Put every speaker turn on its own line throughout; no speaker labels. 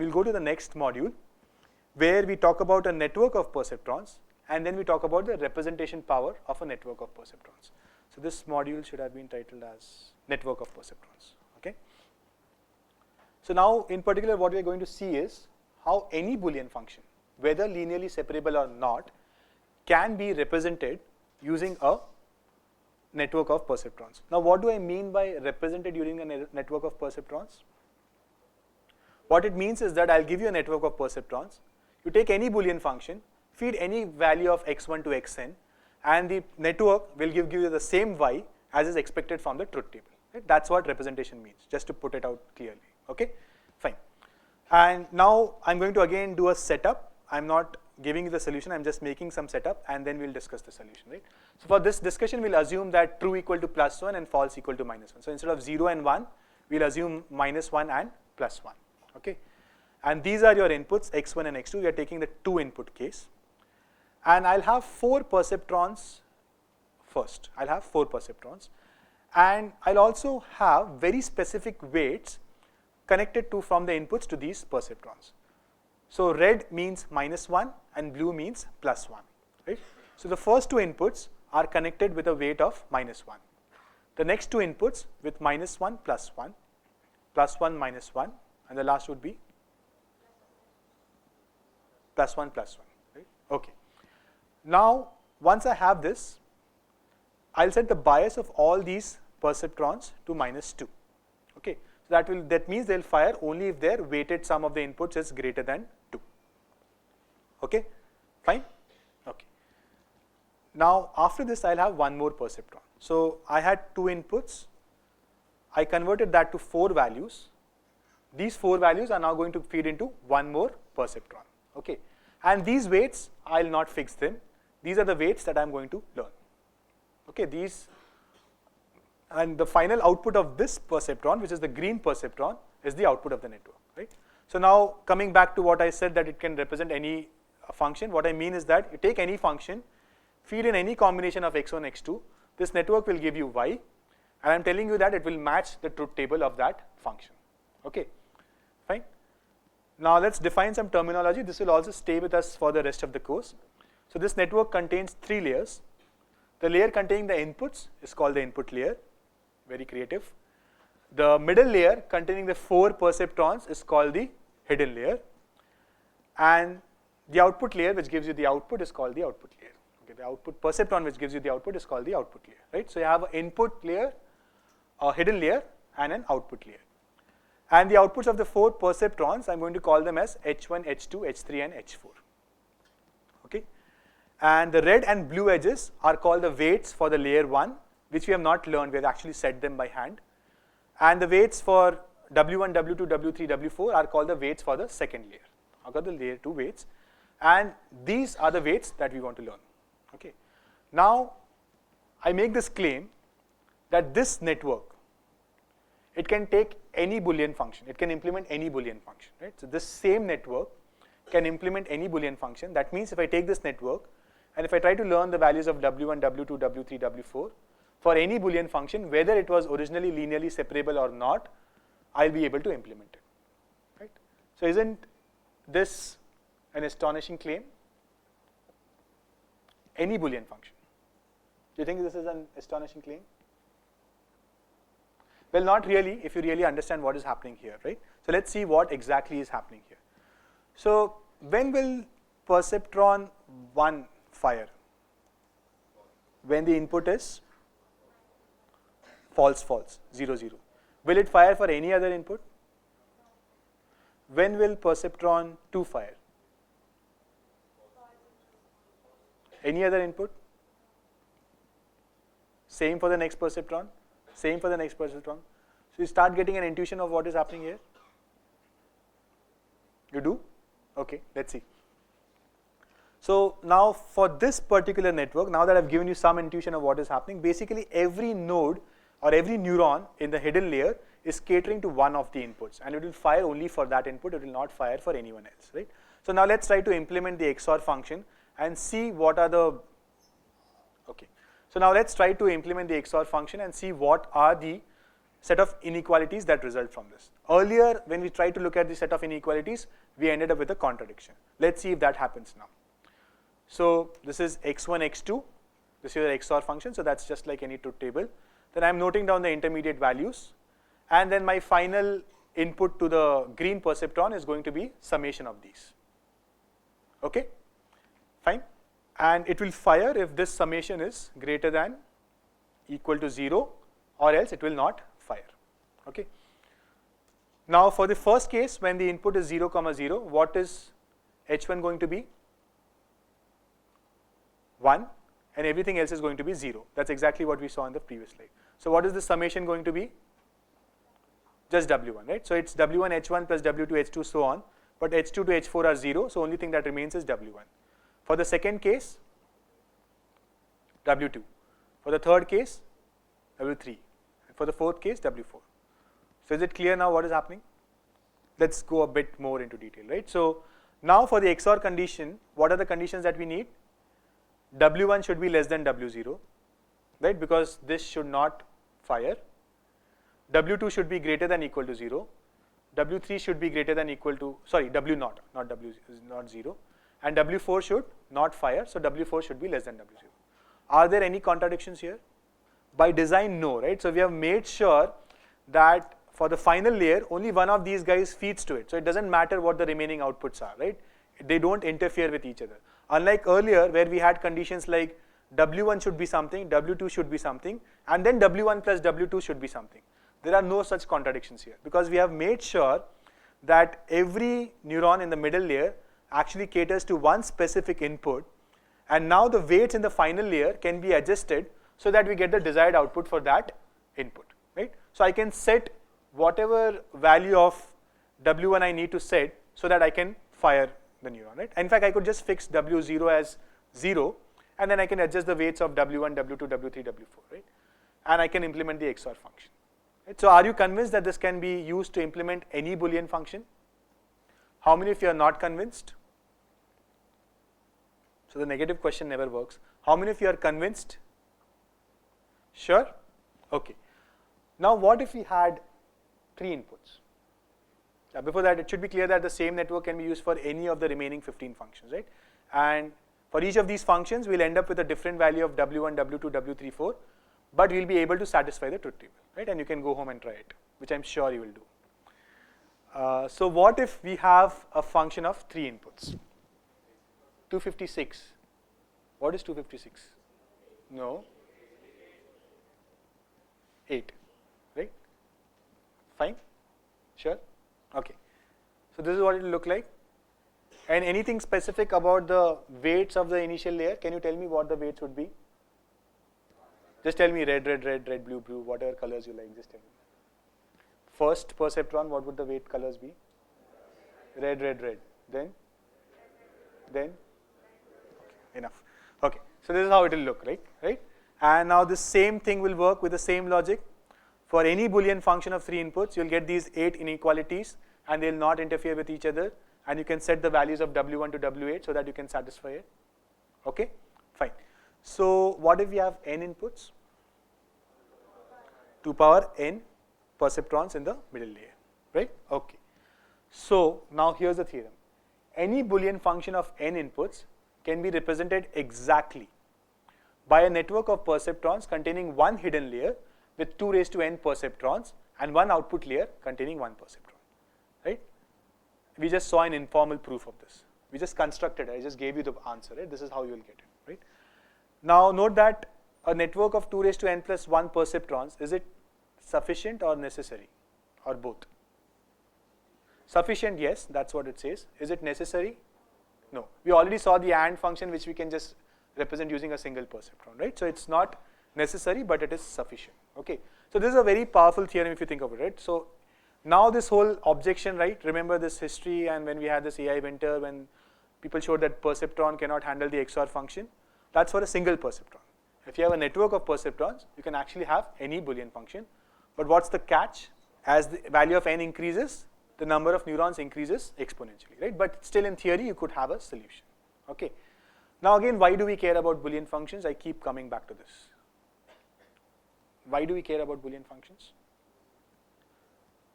we'll go to the next module where we talk about a network of perceptrons, and then we talk about the representation power of a network of perceptrons. So this module should have been titled as network of perceptrons. Okay. So now in particular what we are going to see is how any Boolean function, whether linearly separable or not, can be represented using a network of perceptrons. Now what do I mean by represented using a network of perceptrons? What it means is that I'll give you a network of perceptrons. You take any Boolean function, feed any value of x1 to xn, and the network will give you the same y as is expected from the truth table. Right? That's what representation means, just to put it out clearly. Okay, fine. And now I'm going to again do a setup. I'm not giving you the solution, I'm just making some setup, and then we'll discuss the solution. Right? So for this discussion, we'll assume that true equal to +1 and false equal to -1. So instead of 0 and 1, we'll assume -1 and +1. Okay, and these are your inputs, x1 and x2. We are taking the 2 input case. And I'll have 4 perceptrons first. I'll have 4 perceptrons. And I'll also have very specific weights connected to from the inputs to these perceptrons. So red means -1 and blue means +1. Right? So the first 2 inputs are connected with a weight of -1. The next 2 inputs with -1, +1, +1, -1, and the last would be +1, +1. Right? Okay. Now, once I have this, I'll set the bias of all these perceptrons to -2. Okay, so that means they'll fire only if their weighted sum of the inputs is greater than 2. Okay, fine. Okay. Now, after this, I'll have one more perceptron. So I had 2 inputs. I converted that to 4 values. These 4 values are now going to feed into one more perceptron. Okay, and these weights, I'll not fix them. These are the weights that I'm going to learn. Okay, these, and the final output of this perceptron, which is the green perceptron, is the output of the network. Right? So now coming back to what I said, that it can represent any function. What I mean is that you take any function, feed in any combination of x1, x2. This network will give you y, and I'm telling you that it will match the truth table of that function. Okay, fine. Now let's define some terminology. This will also stay with us for the rest of the course. So this network contains 3 layers. The layer containing the inputs is called the input layer, very creative. The middle layer containing the 4 perceptrons is called the hidden layer. And the output layer, which gives you the output, is called the output layer. Okay, the output perceptron, which gives you the output, is called the output layer. Right? So you have an input layer, a hidden layer, and an output layer. And the outputs of the 4 perceptrons, I'm going to call them as H1, H2, H3, and H4. Okay? And the red and blue edges are called the weights for the layer 1, which we have not learned. We have actually set them by hand. And the weights for W1, W2, W3, W4 are called the weights for the second layer. I've got the layer 2 weights. And these are the weights that we want to learn. Okay? Now, I make this claim that this network, it can take any Boolean function. It can implement any Boolean function. Right? So this same network can implement any Boolean function. That means if I take this network and if I try to learn the values of W1, W2, W3, W4 for any Boolean function, whether it was originally linearly separable or not, I'll be able to implement it. Right? So isn't this an astonishing claim? Any Boolean function. Do you think this is an astonishing claim? Well, not really, if you really understand what is happening here, right? So let's see what exactly is happening here. So when will perceptron 1 fire? When the input is false, false, 0, 0. Will it fire for any other input? When will perceptron 2 fire? Any other input? Same for the next perceptron? Same for the next perceptron. So you start getting an intuition of what is happening here. You do? Okay, let's see. So now for this particular network, now that I've given you some intuition of what is happening, basically every node or every neuron in the hidden layer is catering to one of the inputs, and it will fire only for that input. It will not fire for anyone else, right? So now let's try to implement the XOR function and see what are the, okay. So now let's try to implement the XOR function and see what are the set of inequalities that result from this. Earlier, when we tried to look at the set of inequalities, we ended up with a contradiction. Let's see if that happens now. So this is x1, x2. This is the XOR function, so that's just like any truth table. Then I'm noting down the intermediate values, and then my final input to the green perceptron is going to be summation of these. Okay, fine. And it will fire if this summation is greater than equal to 0, or else it will not fire. Okay. Now for the first case, when the input is 0, 0, what is H1 going to be? 1, and everything else is going to be 0. That's exactly what we saw in the previous slide. So what is the summation going to be? Just W1, right? So it's W1 H1 plus W2 H2 so on, but H2 to H4 are 0, so only thing that remains is W1. For the second case, W2. For the third case, W3. And for the fourth case, W4. So is it clear now what is happening? Let's go a bit more into detail, right? So now for the XOR condition, what are the conditions that we need? W1 should be less than W0, right? Because this should not fire. W2 should be greater than equal to 0. W3 should be greater than equal to, sorry, W0, not W is not 0. And W4 should not fire, so W4 should be less than W0. Are there any contradictions here? By design, no, right? So we have made sure that for the final layer, only one of these guys feeds to it. So it doesn't matter what the remaining outputs are, right? They don't interfere with each other. Unlike earlier, where we had conditions like W1 should be something, W2 should be something, and then W1 plus W2 should be something. There are no such contradictions here, because we have made sure that every neuron in the middle layer actually caters to one specific input, and now the weights in the final layer can be adjusted so that we get the desired output for that input, right? So I can set whatever value of W1 I need to set so that I can fire the neuron, right? In fact, I could just fix W0 as 0, and then I can adjust the weights of W1, W2, W3, W4, right? And I can implement the XOR function. Right? So are you convinced that this can be used to implement any Boolean function? How many of you are not convinced? So the negative question never works. How many of you are convinced? Sure? Okay. Now what if we had 3 inputs? Before that, it should be clear that the same network can be used for any of the remaining 15 functions, right? And for each of these functions, we'll end up with a different value of W1, W2, W3, 4, but we'll be able to satisfy the truth table, right? And you can go home and try it, which I'm sure you will do. So what if we have a function of 3 inputs? 256. What is 256? No. 8, right? Fine? Sure? Okay. So this is what it will look like. And anything specific about the weights of the initial layer? Can you tell me what the weights would be? Just tell me red, red, red, red, blue, blue, whatever colors you like, just tell me. First perceptron, what would the weight colors be? Red, red, red. Then? Okay, enough. Okay, so this is how it will look, right? And now the same thing will work with the same logic. For any Boolean function of 3 inputs, you'll get these 8 inequalities, and they'll not interfere with each other. And you can set the values of W1 to W8 so that you can satisfy it. Okay, fine. So what if we have n inputs? 2 power n perceptrons in the middle layer, right? Okay. So now here's the theorem. Any Boolean function of n inputs can be represented exactly by a network of perceptrons containing one hidden layer with 2 raised to n perceptrons and one output layer containing 1 perceptron, right? We just saw an informal proof of this. We just constructed it. I just gave you the answer, right? This is how you will get it, right? Now note that a network of 2 raised to n plus 1 perceptrons, is it sufficient or necessary, or both? Sufficient, yes, that's what it says. Is it necessary? No. We already saw the AND function, which we can just represent using a single perceptron, right? So it's not necessary, but it is sufficient. Okay. So this is a very powerful theorem if you think of it, right? So now this whole objection, right? Remember this history, and when we had this AI winter, when people showed that perceptron cannot handle the XOR function, that's for a single perceptron. If you have a network of perceptrons, you can actually have any Boolean function. But what's the catch? As the value of n increases, the number of neurons increases exponentially, right? But still in theory, you could have a solution. Okay. Now again, why do we care about Boolean functions? I keep coming back to this. Why do we care about Boolean functions?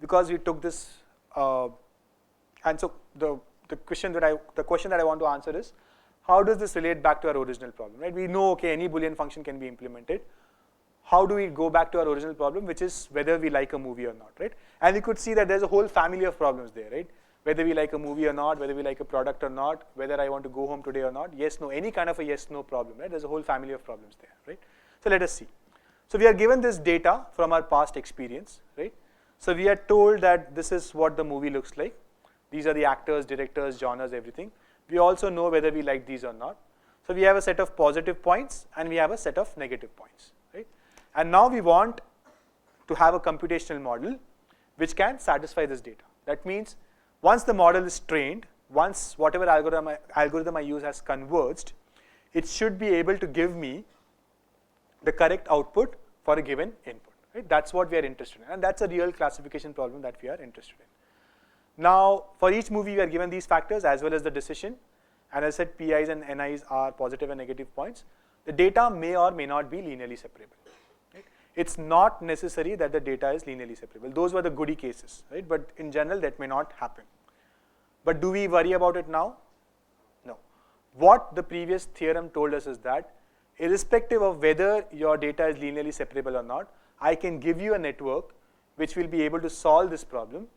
because we took this, and so the question that I want to answer is, how does this relate back to our original problem, right? We know, okay, any Boolean function can be implemented. How do we go back to our original problem, which is whether we like a movie or not, right? And you could see that there's a whole family of problems there, right? Whether we like a movie or not, whether we like a product or not, whether I want to go home today or not, yes, no, any kind of a yes, no problem, right? There's a whole family of problems there, right? So let us see. So we are given this data from our past experience, right? So we are told that this is what the movie looks like. These are the actors, directors, genres, everything. We also know whether we like these or not. So we have a set of positive points and we have a set of negative points, right? And now we want to have a computational model which can satisfy this data. That means once the model is trained, once whatever algorithm I use has converged, it should be able to give me the correct output for a given input, right? That's what we are interested in, and that's a real classification problem that we are interested in. Now, for each movie, we are given these factors as well as the decision. And as I said, PIs and NIs are positive and negative points. The data may or may not be linearly separable. Right? It's not necessary that the data is linearly separable. Those were the goody cases, right? But in general, that may not happen. But do we worry about it now? No. What the previous theorem told us is that irrespective of whether your data is linearly separable or not, I can give you a network which will be able to solve this problem,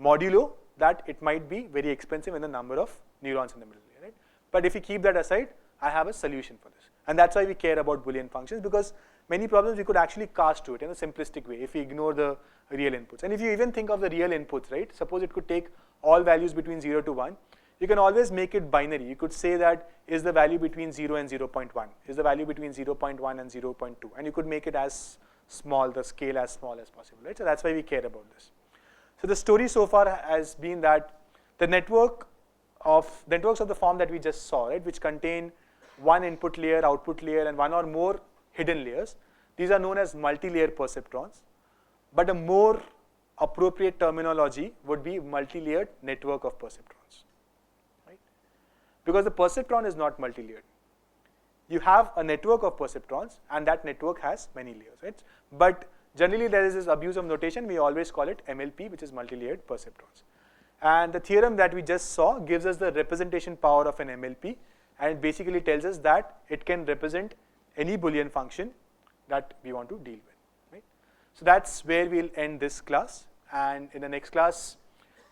modulo that it might be very expensive in the number of neurons in the middle, right? But if you keep that aside, I have a solution for this. And that's why we care about Boolean functions, because many problems we could actually cast to it in a simplistic way if we ignore the real inputs. And if you even think of the real inputs, right? Suppose it could take all values between 0 to 1. You can always make it binary. You could say that is the value between 0 and 0.1, is the value between 0.1 and 0.2. And you could make it as small, the scale as small as possible, right? So that's why we care about this. So the story so far has been that the networks of the form that we just saw, right, which contain one input layer, output layer, and one or more hidden layers, these are known as multi-layer perceptrons. But a more appropriate terminology would be multi-layered network of perceptrons, right? Because the perceptron is not multi-layered. You have a network of perceptrons, and that network has many layers, right? But generally, there is this abuse of notation. We always call it MLP, which is multi-layered perceptrons. And the theorem that we just saw gives us the representation power of an MLP, and it basically tells us that it can represent any Boolean function that we want to deal with, right? So that's where we'll end this class, and in the next class,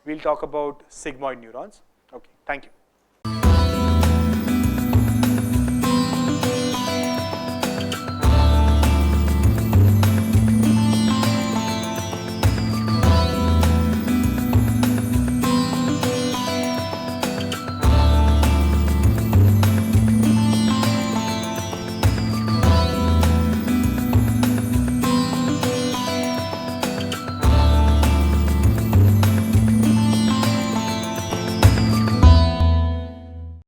we'll talk about sigmoid neurons. Okay, thank you.